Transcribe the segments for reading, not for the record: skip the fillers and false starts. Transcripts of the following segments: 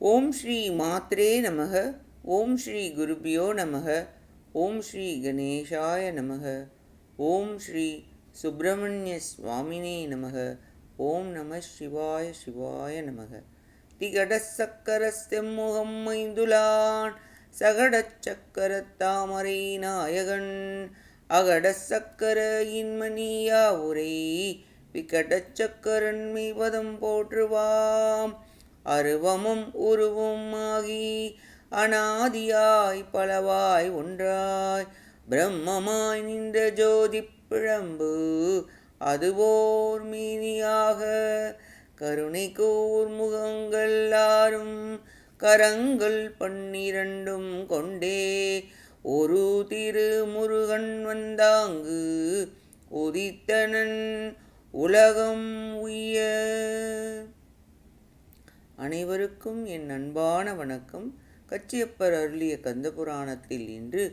ஓம் ஸ்ரீ மாத்ரே நமக. ஓம் ஸ்ரீ குருபியோ நமக. ஓம் ஸ்ரீ கணேஷாய நமக. ஓம் ஸ்ரீ சுப்பிரமணிய சுவாமினே நமக. ஓம் நம சிவாய சிவாய நமக. திகடச் சக்கரச் செம்முகம் மைந்துளான் சகடச் சக்கரத் தாமரை நாயகன் அகடச் சக்கர இன்மணியா உரை விகடச் சக்கரன் மெய்வதம் போற்றுவாம். அருவமும் உருவும் ஆகி அனாதியாய் பலவாய் ஒன்றாய் பிரம்மமாய் நின்ற ஜோதி பிழம்பு அதுவோர் மீனியாக கருணை கூர் முகங்கள் ஆறும் கரங்கள் 12 கொண்டே ஒரு திருமுருகன் வந்தாங்கு உதித்தனன் உலகம் உய்ய. அனைவருக்கும் என் அன்பான வணக்கம். கச்சியப்பர் அருளிய கந்தபுராணத்தில் இன்று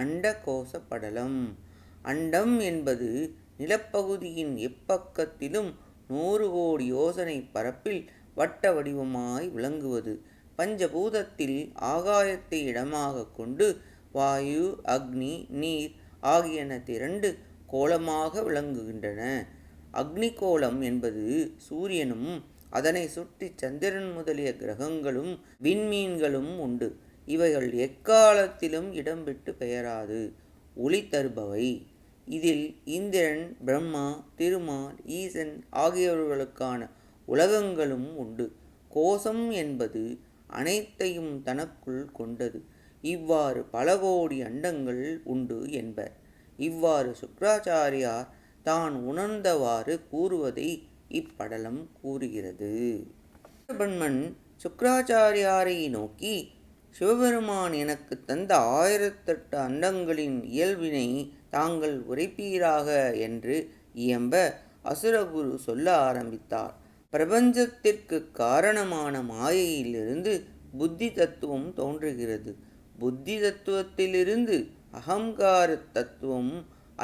அண்ட கோச படலம். அண்டம் என்பது நிலப்பகுதியின் எப்பக்கத்திலும் 100 கோடி யோசனை பரப்பில் வட்ட வடிவமாய் விளங்குவது. பஞ்சபூதத்தில் ஆகாயத்தை இடமாக கொண்டு வாயு, அக்னி, நீர் ஆகியன திரண்டு கோலமாக விளங்குகின்றன. அக்னி கோலம் என்பது சூரியனும் அதனை சுற்றி சந்திரன் முதலிய கிரகங்களும் விண்மீன்களும் உண்டு. இவைகள் எக்காலத்திலும் இடம் விட்டு பெயராது ஒளி தருபவை. இதில் இந்திரன், பிரம்மா, திருமால், ஈசன் ஆகியவர்களுக்கான உலகங்களும் உண்டு. கோசம் என்பது அனைத்தையும் தனக்குள் கொண்டது. இவ்வாறு பல கோடி அண்டங்கள் உண்டு என்பர். இவ்வாறு சுக்கிராச்சாரியார் தான் உணர்ந்தவாறு கூறுவதை இப்படலம் கூறுகிறது. பிரம்மன் சுக்கிராச்சாரியாரை நோக்கி, சிவபெருமான் எனக்கு தந்த 1008 அண்டங்களின் இயல்பினை தாங்கள் உரைப்பீராக என்று இயம்ப அசுரகுரு சொல்ல ஆரம்பித்தார். பிரபஞ்சத்திற்கு காரணமான மாயையிலிருந்து புத்தி தத்துவம் தோன்றுகிறது. புத்தி தத்துவத்திலிருந்து அகங்கார தத்துவம்,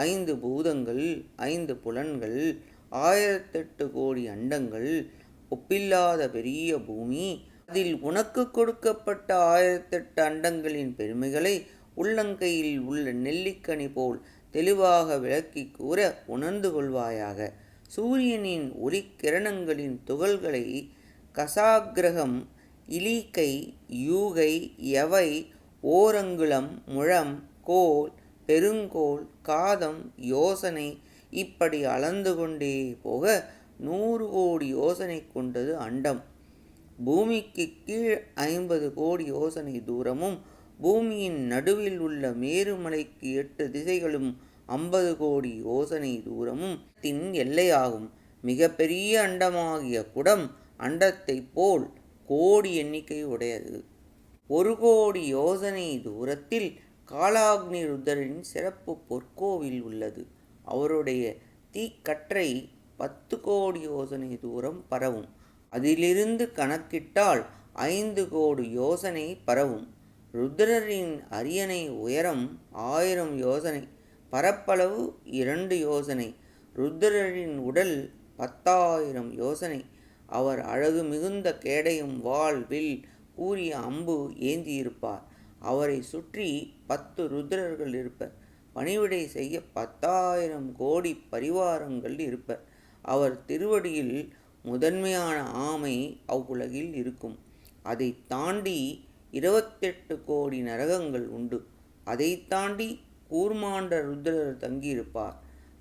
5 பூதங்கள், 5 புலன்கள், 1008 கோடி அண்டங்கள், ஒப்பில்லாத பெரிய பூமி, அதில் உனக்கு கொடுக்கப்பட்ட 1008 அண்டங்களின் பெருமைகளை உள்ளங்கையில் உள்ள நெல்லிக்கனி போல் தெளிவாக விளக்கி கூற உணர்ந்து கொள்வாயாக. சூரியனின் ஒளி கிரணங்களின் துகள்களை கசாகிரகம், இலீக்கை, யூகை, எவை, ஓரங்குளம், முழம், கோல், பெருங்கோல், காதம், யோசனை இப்படி அளந்து கொண்டே போக 100 கோடி யோசனை கொண்டது அண்டம். பூமிக்கு கீழ் 50 கோடி யோசனை தூரமும், பூமியின் நடுவில் உள்ள மேருமலைக்கு 8 திசைகளும் 50 கோடி யோசனை தூரமும் தின் எல்லையாகும். மிக பெரிய அண்டமாகிய குடம் அண்டத்தை போல் கோடி எண்ணிக்கை உடையது. 1 கோடி யோசனை தூரத்தில் காலாக்னி ருத்ரரின் சிறப்பு பொற்கோவில் உள்ளது. அவருடைய தீக்கற்றை 10 கோடி யோசனை தூரம் பரவும். அதிலிருந்து கணக்கிட்டால் 5 கோடி யோசனை பரவும். ருத்ரரின் அரியணை உயரம் 1000 யோசனை, பரப்பளவு 2 யோசனை. ருத்ரரின் உடல் 10,000 யோசனை. அவர் அழகு மிகுந்த கேடயம், வாள், வில், கூரிய அம்பு ஏந்தியிருப்பார். அவரை சுற்றி 10 ருத்ரர்கள் இருப்பர். பணிவிடை செய்ய 10,000 கோடி பரிவாரங்கள் இருப்பர். அவர் திருவடியில் முதன்மையான ஆமை அவ்வுலகில் இருக்கும். அதை தாண்டி 28 கோடி நரகங்கள் உண்டு. அதை தாண்டி கூர்மாண்ட ருத்ரர் தங்கியிருப்பார்.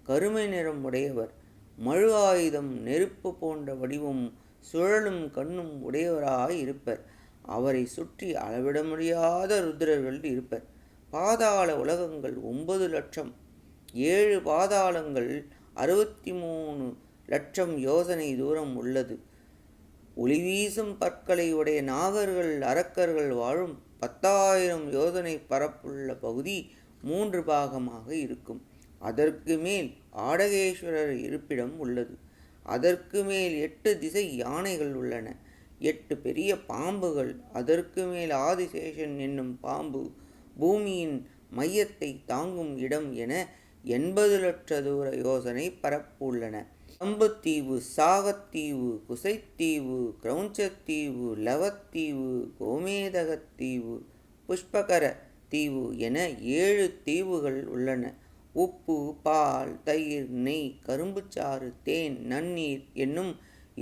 கருமை நிறம் உடையவர், மழு ஆயுதம், நெருப்பு போன்ற வடிவம், சுழலும் கண்ணும் உடையவராய் இருப்பர். அவரை சுற்றி அளவிட முடியாத ருத்ரர்கள் இருப்பர். பாதாள உலகங்கள் 9 லட்சம். 7 பாதாளங்கள் 63 லட்சம் யோசனை தூரம் உள்ளது. ஒளிவீசும் பற்களை உடைய நாகர்கள், அரக்கர்கள் வாழும் 10,000 யோசனை பரப்புள்ள பகுதி 3 பாகமாக இருக்கும். அதற்கு மேல் ஆடகேஸ்வரர் இருப்பிடம் உள்ளது. அதற்கு மேல் 8 திசை யானைகள் உள்ளன. 8 பெரிய பாம்புகள். அதற்கு மேல் ஆதிசேஷன் என்னும் பாம்பு. பூமியின் மையத்தை தாங்கும் இடம் என 80 லட்ச தூர யோசனை பரப்பு உள்ளன. சம்புத்தீவு, சாகத்தீவு, குசைத்தீவு, கிரௌஞ்சத்தீவு, லவத்தீவு, கோமேதகத்தீவு, புஷ்பகர தீவு என 7 தீவுகள் உள்ளன. உப்பு, பால், தயிர், நெய், கரும்புச்சாறு, தேன், நன்னீர் என்னும்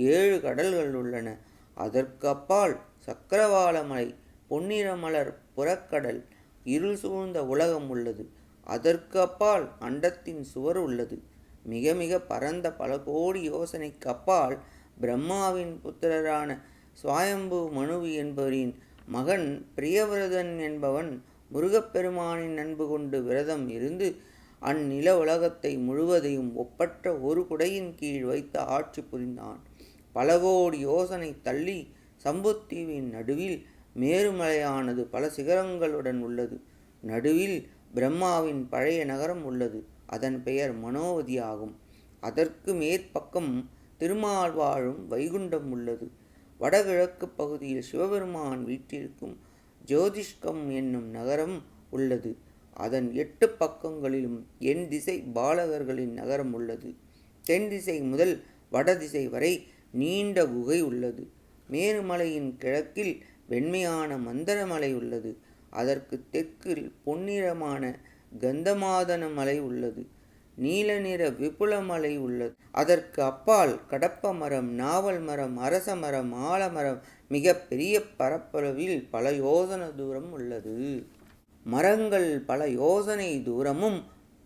7 கடல்கள் உள்ளன. அதற்கு அப்பால் சக்கரவாள மலை, பொன்னிறமலர் புறக்கடல், இருள் சூழ்ந்த உலகம் உள்ளது. அதற்கு அப்பால் அண்டத்தின் சுவர் உள்ளது. மிக மிக பரந்த பல கோடி யோசனைக்கு அப்பால் பிரம்மாவின் புத்திரரான சுவாயம்பு மனுவு என்பவரின் மகன் பிரியவிரதன் என்பவன் முருகப்பெருமானின் அன்பு கொண்டு விரதம் இருந்து அந்நில உலகத்தை முழுவதையும் ஒப்பற்ற ஒரு குடையின் கீழ் வைத்து ஆட்சி புரிந்தான். பல கோடி யோசனை தள்ளி சம்புத்தீவின் நடுவில் மேருமலையானது பல சிகரங்களுடன் உள்ளது. நடுவில் பிரம்மாவின் பழைய நகரம் உள்ளது. அதன் பெயர் மனோவதி ஆகும். அதற்கு மேற்பக்கம் திருமால் வாழும் வைகுண்டம் உள்ளது. வடகிழக்கு பகுதியில் சிவபெருமான் வீற்றிருக்கும் ஜோதிஷ்கம் என்னும் நகரம் உள்ளது. அதன் 8 பக்கங்களிலும் எண் திசை பாலகர்களின் நகரம் உள்ளது. தென் திசை முதல் வடதிசை வரை நீண்ட குகை உள்ளது. மேருமலையின் கிழக்கில் வெண்மையான மந்தரமலை உள்ளது. அதற்கு தெற்கில் பொன்னிறமான கந்தமாதன மலை உள்ளது. நீல நிற விபுல மலை உள்ளது. அதற்கு அப்பால் கடப்ப மரம், நாவல் மரம், அரச மரம், ஆலமரம் மிக பெரிய பரப்பளவில் பல யோசனை தூரம் உள்ளது. மரங்கள் பல யோசனை தூரமும்,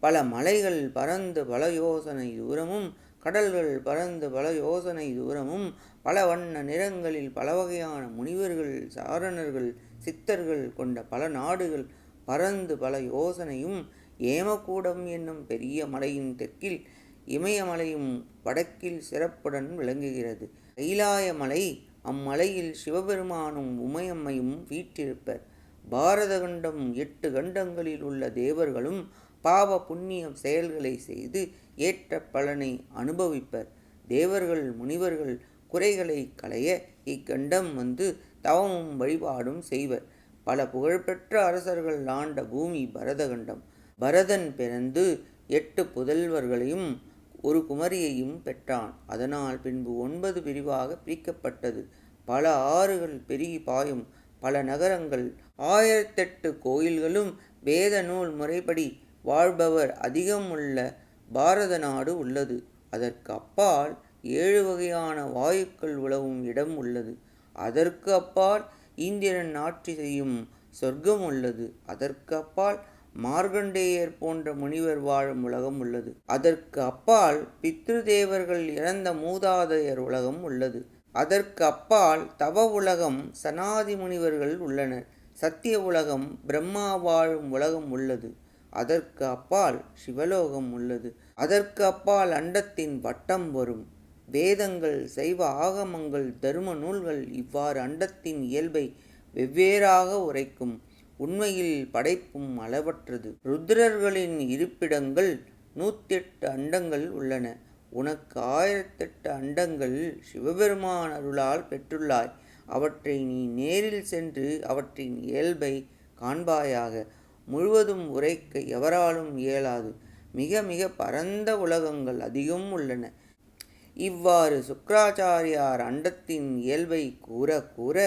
பல மலைகள் பறந்து பல யோசனை தூரமும், கடல்கள் பறந்து பல யோசனை தூரமும், பல வண்ண நிறங்களில் பல வகையான முனிவர்கள், சாரணர்கள், சித்தர்கள் கொண்ட பல நாடுகள் பறந்து பல யோசனையும், ஏமக்கூடம் என்னும் பெரிய மலையின் தெற்கில் இமயமலையும் வடக்கில் சிறப்புடன் விளங்குகிறது. கைலாய மலை, அம்மலையில் சிவபெருமானும் உமையம்மையும் வீற்றிருப்பர். பாரத கண்டம் 8 கண்டங்களில் உள்ள தேவர்களும் பாவ புண்ணியம் செயல்களை செய்து ஏற்ற பலனை அனுபவிப்பர். தேவர்கள் முனிவர்கள் குறைகளை களைய இக்கண்டம் வந்து தவமும் வழிபாடும் செய்வர். பல புகழ்பெற்ற அரசர்கள் ஆண்ட பூமி பரதகண்டம். பரதன் பிறந்து 8 புதல்வர்களையும் ஒரு குமரியையும் பெற்றான். அதனால் பின்பு 9 பிரிவாக பிரிக்கப்பட்டது. பல ஆறுகள் பெருகி பாயும் பல நகரங்கள், 1008 கோயில்களும் வேத நூல் முறைப்படி வாழ்பவர் அதிகம் உள்ள பாரத நாடு உள்ளது. அதற்கு அப்பால் 7 வகையான வாயுக்கள் உலவும் இடம் உள்ளது. அதற்கு அப்பால் இந்திரன் ஆட்சி செய்யும் சொர்க்கம் உள்ளது. அதற்கு அப்பால் மார்கண்டேயர் போன்ற முனிவர் வாழும் உலகம் உள்ளது. அதற்கு அப்பால் பித்ரு தேவர்கள் இறந்த மூதாதையர் உலகம் உள்ளது. அதற்கு அப்பால் தவ உலகம் சனாதி முனிவர்கள் உள்ளனர். சத்திய உலகம் பிரம்மா வாழும் உலகம் உள்ளது. அதற்கு அப்பால் சிவலோகம் உள்ளது. அதற்கு அப்பால் அண்டத்தின் வட்டம் வரும். வேதங்கள், சைவ ஆகமங்கள், தரும நூல்கள் இவ்வாறு அண்டத்தின் இயல்பை வெவ்வேறாக உரைக்கும். உண்மையில் படைப்பும் அளவற்றது. ருத்ரர்களின் இருப்பிடங்கள் 108 அண்டங்கள் உள்ளன. உனக்கு 1008 அண்டங்கள் சிவபெருமான் அருளால் பெற்றுள்ளாய். அவற்றை நீ நேரில் சென்று அவற்றின் இயல்பை காண்பாயாக. முழுவதும் உரைக்க எவராலும் இயலாது. மிக மிக பரந்த உலகங்கள் அதிகம் உள்ளன. இவ்வாறு சுக்கிராச்சாரியார் அண்டத்தின் இயல்பை கூற கூற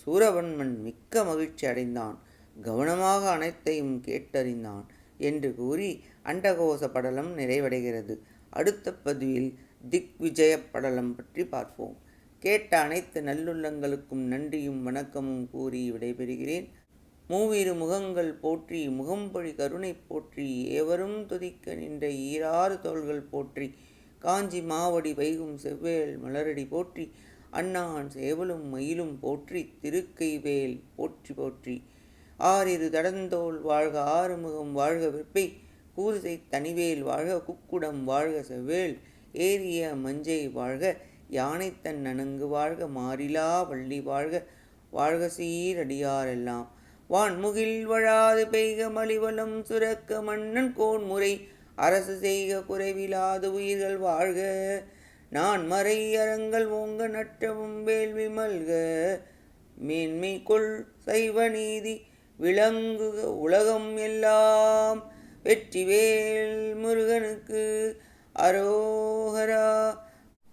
சூரபன்மன் மிக்க மகிழ்ச்சி அடைந்தான். கவனமாக அனைத்தையும் கேட்டறிந்தான் என்று கூறி அண்டகோச படலம் நிறைவடைகிறது. அடுத்த பதிவில் திக்விஜய படலம் பற்றி பார்ப்போம். கேட்ட அனைத்து நல்லுள்ளங்களுக்கும் நன்றியும் வணக்கமும் கூறி விடைபெறுகிறேன். மூவிரு முகங்கள் போற்றி, முகம்பொழி கருணை போற்றி, ஏவரும் துதிக்க நின்ற ஈராறு தோள்கள் போற்றி, காஞ்சி மாவடி வைகும் செவ்வேல் மலரடி போற்றி, அண்ணான் சேவலும் மயிலும் போற்றி, திருக்கைவேல் போற்றி போற்றி. ஆறிரு தடந்தோள் வாழ்க, ஆறுமுகம் வாழ்க, வெற்பை கூறுசை தனிவேல் வாழ்க, குக்குடம் வாழ்க, செவ்வேல் ஏறிய மஞ்சை வாழ்க, யானைத்தன் நனங்கு வாழ்க, மாறிலா வள்ளி வாழ்க, வாழ்க சீரடியாரெல்லாம். வான்முகில் வழாது பெய்க மலிவலம் சுரக்க, மன்னன் கோன்முறை அரசு செய்க, குறைவிலாது உயிர்கள் வாழ்க, நான் மறை அறங்கள் ஓங்க, நற்றவும் வேள்வி மல்க, மேன்மை கொள் சைவ நீதி விளங்குக உலகம் எல்லாம். வெற்றிவேல் முருகனுக்கு அரோஹரா.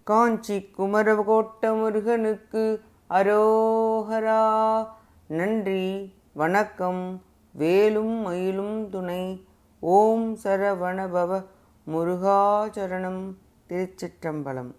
காஞ்சி குமரகோட்ட முருகனுக்கு அரோஹரா. நன்றி, வணக்கம். வேலும் மயிலும் துணை. ஓம் சரவணபவ முருகாசரணம். திருச்சிற்றம்பலம்.